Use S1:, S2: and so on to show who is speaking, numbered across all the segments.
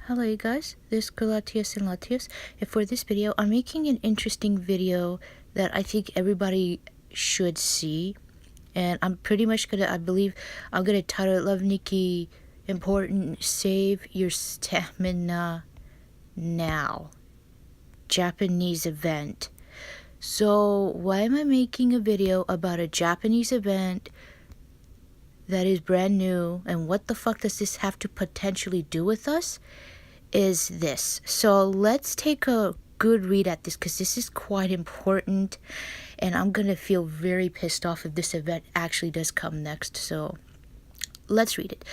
S1: Hello you guys, this is Latios and Latios, and for this video I'm making an interesting video that I think everybody should see, and I'm pretty much I believe I'm gonna title it Love Nikki Important Save Your Stamina Now Japanese event. So why am I making a video about a Japanese event that is brand new, and what the fuck does this have to potentially do with us? Is this. So let's take a good read at this, because this is quite important and I'm gonna feel very pissed off if this event actually does come next. So let's read it.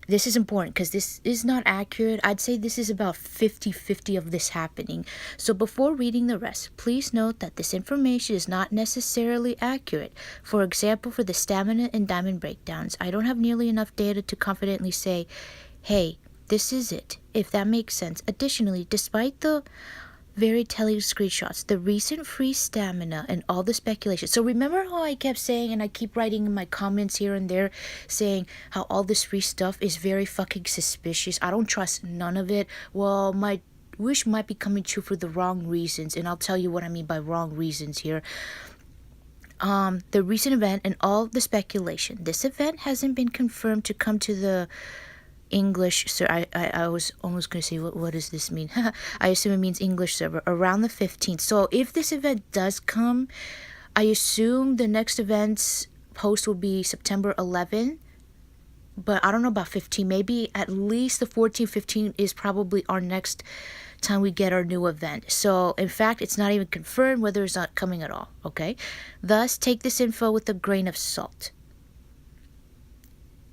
S1: This is important because this is not accurate. I'd say this is about 50-50 of this happening. So before reading the rest, please note that this information is not necessarily accurate. For example, for the stamina and diamond breakdowns, I don't have nearly enough data to confidently say, hey, this is it, if that makes sense. Additionally, despite the very telling screenshots, the recent free stamina, and all the speculation. So remember how I kept saying, and I keep writing in my comments here and there, saying how all this free stuff is very fucking suspicious. I don't trust none of it. Well, my wish might be coming true for the wrong reasons, and I'll tell you what I mean by wrong reasons here. The recent event and all the speculation. This event hasn't been confirmed to come to the English, so I was almost going to say, what does this mean? I assume it means English server, around the 15th. So if this event does come, I assume the next event's post will be September 11th, but I don't know about 15. Maybe at least the 14th, 15th is probably our next time we get our new event. So in fact, it's not even confirmed whether it's not coming at all, okay? Thus, take this info with a grain of salt.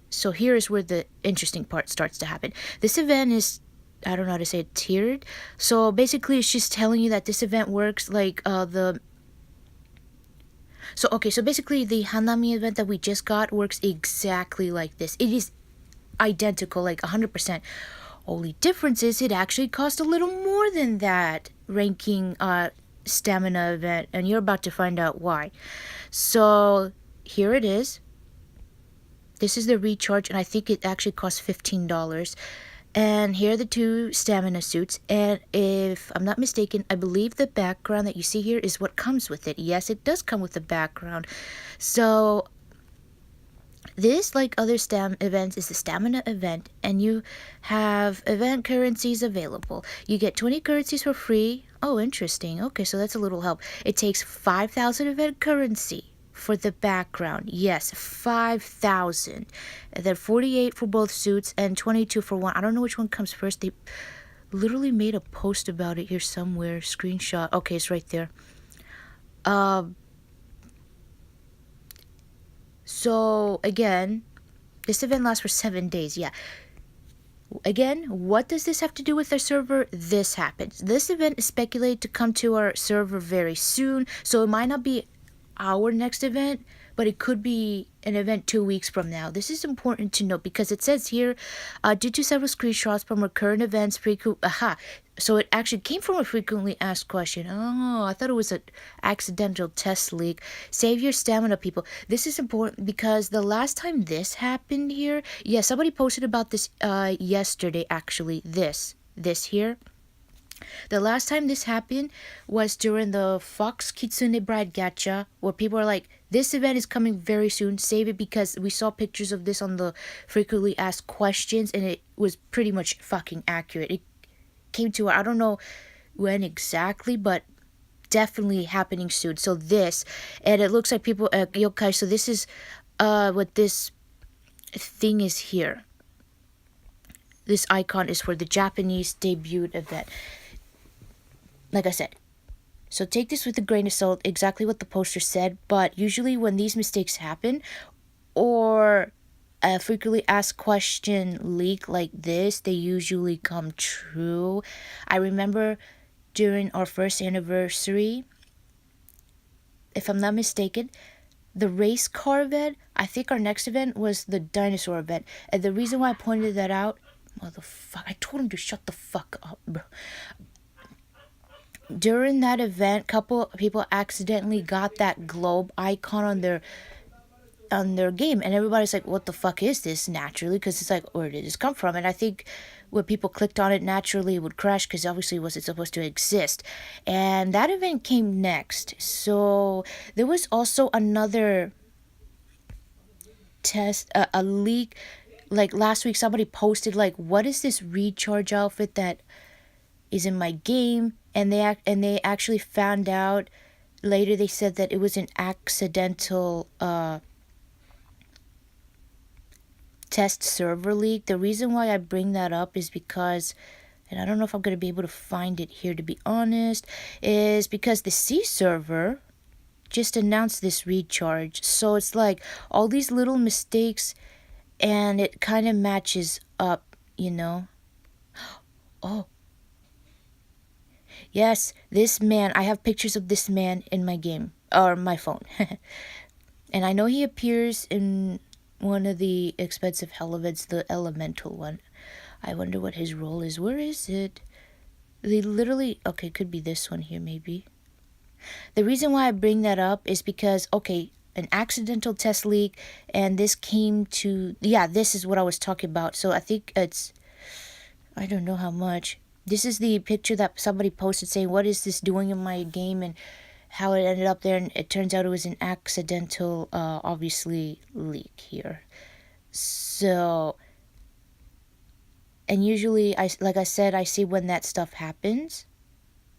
S1: So here is where the interesting part starts to happen. This event is, I don't know how to say it, tiered. So basically it's just telling you that this event works like so basically the Hanami event that we just got works exactly like this. It is identical, like 100%. Only difference is it actually cost a little more than that ranking stamina event, and you're about to find out why. So here it is. This is the recharge, and I think it actually costs $15. And here are the two stamina suits, and if I'm not mistaken, I believe the background that you see here is what comes with it. Yes, it does come with the background. So this, like other events, is the stamina event, and you have event currencies available. You get 20 currencies for free. Oh, interesting. Okay, so that's a little help. It takes 5,000 event currency for the background. Yes, 5,000. And then 48 for both suits and 22 for one. I don't know which one comes first. They literally made a post about it here somewhere. Screenshot. Okay, it's right there. So again, this event lasts for 7 days. Yeah. Again, what does this have to do with our server? This happens. This event is speculated to come to our server very soon, so it might not be our next event, but it could be an event 2 weeks from now. This is important to note because it says here, due to several screenshots from recurrent events, so it actually came from a frequently asked question. Oh, I thought it was an accidental test leak. Save your stamina, people. This is important because the last time this happened here, yeah, somebody posted about this yesterday, actually, this here. The last time this happened was during the Fox Kitsune Bride Gacha, where people are like, this event is coming very soon, save it, because we saw pictures of this on the frequently asked questions, and it was pretty much fucking accurate. It came to, I don't know when exactly, but definitely happening soon. So this, and it looks like people, yokai, so this is what this thing is here. This icon is for the Japanese debut event. Like I said, so take this with a grain of salt, exactly what the poster said, but usually when these mistakes happen, or a frequently asked question leak like this, they usually come true. I remember during our first anniversary, if I'm not mistaken, the race car event, I think our next event was the dinosaur event. And the reason why I pointed that out, motherfucker, I told him to shut the fuck up, bro. During that event, couple people accidentally got that globe icon on their on their game, and everybody's like, what the fuck is this, naturally, because it's like, where did this come from? And I think when people clicked on it, naturally it would crash because obviously it wasn't supposed to exist. And that event came next. So there was also another test, a leak. Like last week somebody posted like, what is this recharge outfit that is in my game? And they actually found out later. They said that it was an accidental test server leak. The reason why I bring that up is because, and I don't know if I'm going to be able to find it here to be honest, is because the C server just announced this recharge. So it's like all these little mistakes and it kind of matches up, you know. Oh, yes, this man, I have pictures of this man in my game, or my phone. And I know he appears in one of the expensive hell events, the elemental one. I wonder what his role is. Where is it? They literally, okay, could be this one here maybe. The reason why I bring that up is because, okay, an accidental test leak, and this came to, yeah, this is what I was talking about. So I think it's, I don't know how much. This is the picture that somebody posted saying, what is this doing in my game, and how it ended up there. And it turns out it was an accidental, obviously, leak here. So, and usually, like I said, I see when that stuff happens,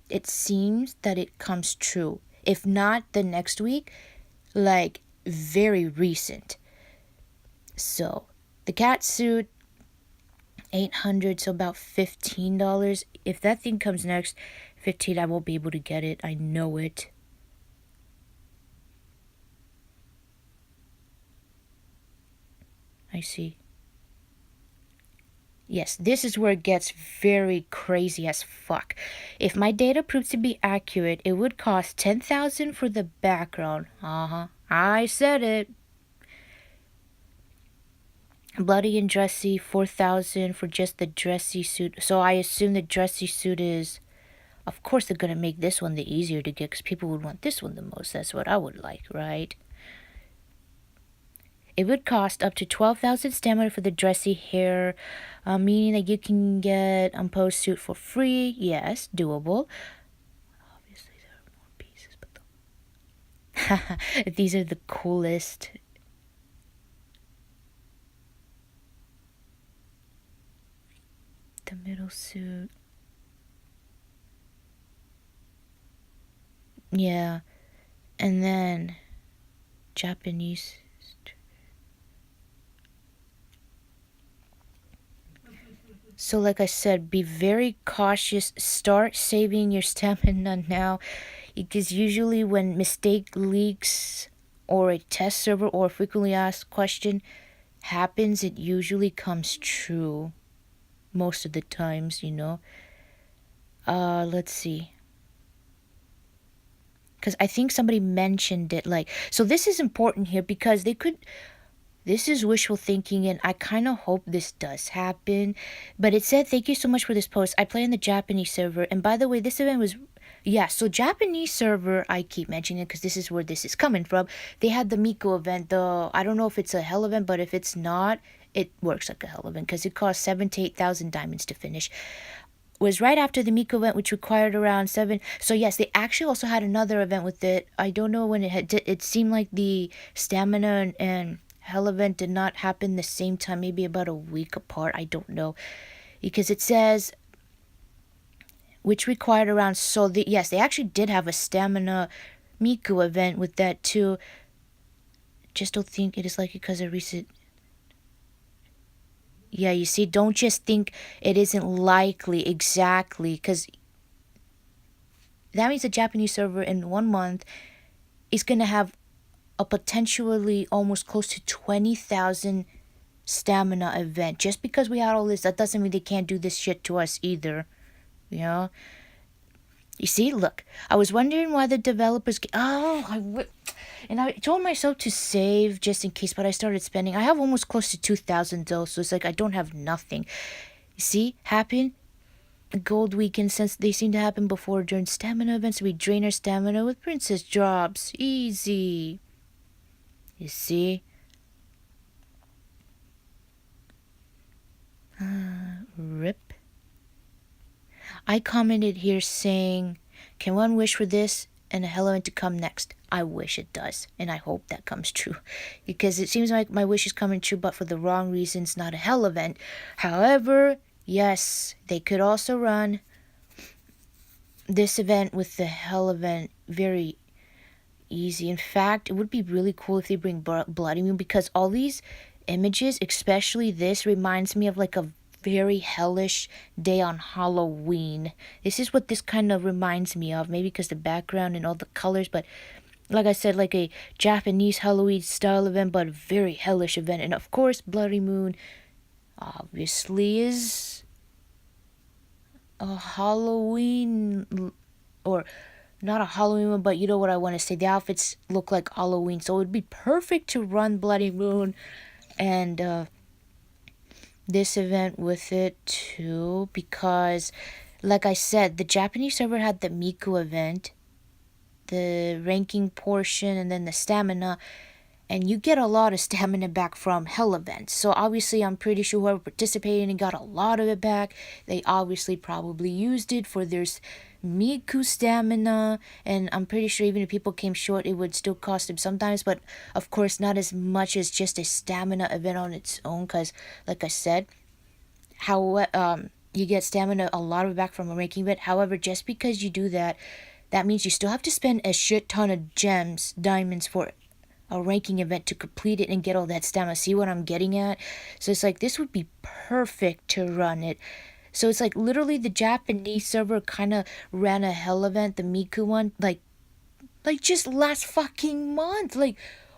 S1: it seems that it comes true. If not the next week, like very recent. So, the cat suit, $800, so about $15. If that thing comes next, $15, I won't be able to get it. I know it. I see. Yes, this is where it gets very crazy as fuck. If my data proves to be accurate, it would cost $10,000 for the background. I said it. Bloody and dressy, $4,000 for just the dressy suit. So I assume the dressy suit is, of course they're gonna make this one the easier to get because people would want this one the most. That's what I would like, right? It would cost up to 12,000 stamina for the dressy hair, meaning that you can get post suit for free. Yes, doable. Obviously, there are more pieces, but these are the coolest. The middle suit. Yeah, and then Japanese. So like I said, be very cautious. Start saving your stamina now, because usually when mistake leaks or a test server or a frequently asked question happens, it usually comes true most of the times, you know. Let's see. Because I think somebody mentioned it, like, so this is important here because they could, this is wishful thinking, and I kind of hope this does happen. But it said, thank you so much for this post. I play in the Japanese server. And by the way, this event was, yeah, so Japanese server, I keep mentioning it because this is where this is coming from. They had the Miku event. I don't know if it's a hell event, but if it's not, it works like a hell event because it costs 7,000 to 8,000 diamonds to finish. Was right after the Miku event, which required around 7. So yes, they actually also had another event with it. I don't know when it had. It seemed like the stamina and hell event did not happen the same time, maybe about a week apart. I don't know, because it says which required around. So yes, they actually did have a stamina Miku event with that too. Just don't think it is like because of recent. Yeah, you see, don't just think it isn't likely exactly, because that means the Japanese server in 1 month is going to have a potentially almost close to 20,000 stamina event. Just because we had all this, that doesn't mean they can't do this shit to us either. You know? You see, look, I was wondering why the developers... And I told myself to save just in case, but I started spending. I have almost close to 2,000 though, so it's like I don't have nothing. You see, happen gold weekend, since they seem to happen before during stamina events. We drain our stamina with princess drops. Easy. You see? Rip. I commented here saying, can one wish for this and a hell event to come next? I wish it does, and I hope that comes true, because it seems like my wish is coming true, but for the wrong reasons, not a hell event. However, yes, they could also run this event with the hell event very easy. In fact, it would be really cool if they bring Bloody Moon, because all these images, especially this, reminds me of like a very hellish day on Halloween. This is what this kind of reminds me of, maybe because the background and all the colors, but like I said, like a Japanese Halloween style event, but a very hellish event. And of course, Bloody Moon obviously is a Halloween, or not a Halloween one, but you know what I want to say. The outfits look like Halloween, so it would be perfect to run Bloody Moon and this event with it too, because like I said, the Japanese server had the Miku event, the ranking portion, and then the stamina, and you get a lot of stamina back from hell events. So obviously I'm pretty sure whoever participated and got a lot of it back, they obviously probably used it for their Miku stamina, and I'm pretty sure even if people came short, it would still cost them sometimes, but of course not as much as just a stamina event on its own, because like I said, how you get stamina, a lot of it back from a ranking event. However, just because you do that, that means you still have to spend a shit ton of gems, diamonds for a ranking event to complete it and get all that stamina. See what I'm getting at? So it's like this would be perfect to run it. So it's like literally the Japanese server kind of ran a hell event, the Miku one, like just last fucking month, like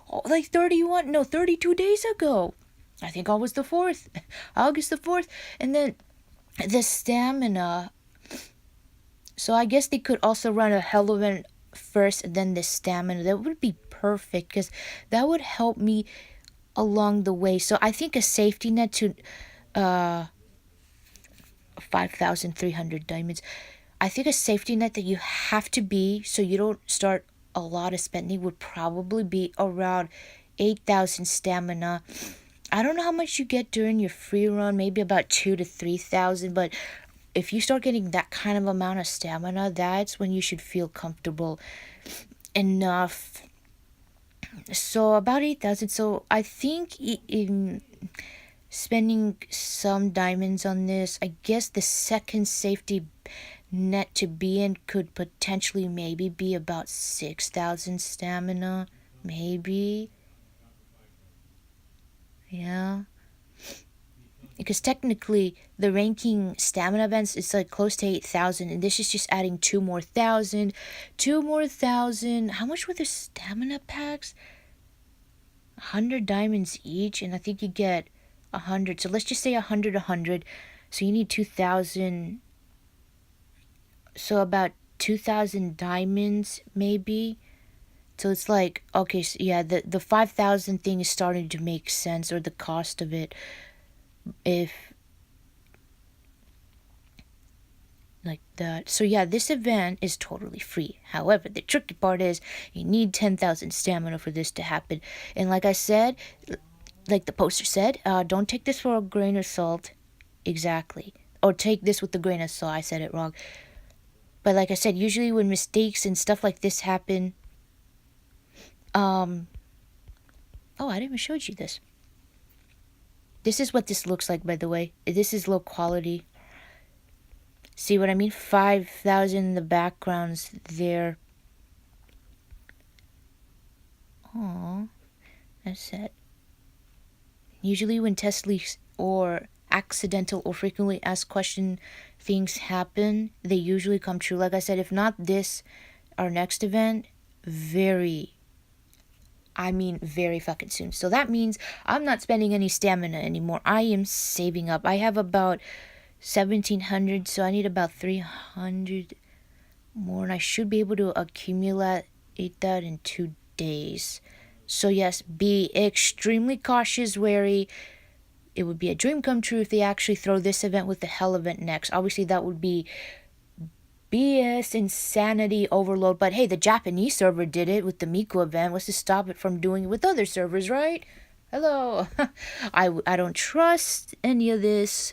S1: 32 days ago. I think August the 4th, August the 4th, and then the stamina. So I guess they could also run a hell event first and then the stamina. That would be perfect, because that would help me along the way. So I think a safety net to 5,300 diamonds. I think a safety net that you have to be, so you don't start a lot of spending, would probably be around 8,000 stamina. I don't know how much you get during your free run, maybe about 2,000 to 3,000, but if you start getting that kind of amount of stamina, that's when you should feel comfortable enough. So about 8,000. So I think in spending some diamonds on this, I guess the second safety net to be in could potentially maybe be about 6,000 stamina, maybe. Yeah, because technically the ranking stamina events is like close to 8,000, and this is just adding 2,000 more. How much were the stamina packs? 100 diamonds each, and I think you get 100. So let's just say 100. So you need 2,000. So about 2,000 diamonds maybe. So it's like, okay, so yeah, the 5,000 thing is starting to make sense, or the cost of it, if like that. So yeah, this event is totally free. However, the tricky part is you need 10,000 stamina for this to happen. And like I said, like the poster said, don't take this for a grain of salt. Exactly. Or take this with a grain of salt. I said it wrong. But like I said, usually when mistakes and stuff like this happen, oh, I didn't even show you this. This is what this looks like, by the way. This is low quality. See what I mean? 5,000 in the backgrounds there. Oh, that's it. Usually when test leaks or accidental or frequently asked question things happen, they usually come true. Like I said, if not this, our next event, very fucking soon. So that means I'm not spending any stamina anymore. I am saving up. I have about 1,700, so I need about 300 more, and I should be able to accumulate that in 2 days. So yes, be extremely cautious, wary. It would be a dream come true if they actually throw this event with the hell event next. Obviously, that would be BS, insanity, overload. But hey, the Japanese server did it with the Miku event. What's to stop it from doing it with other servers, right? Hello. I don't trust any of this.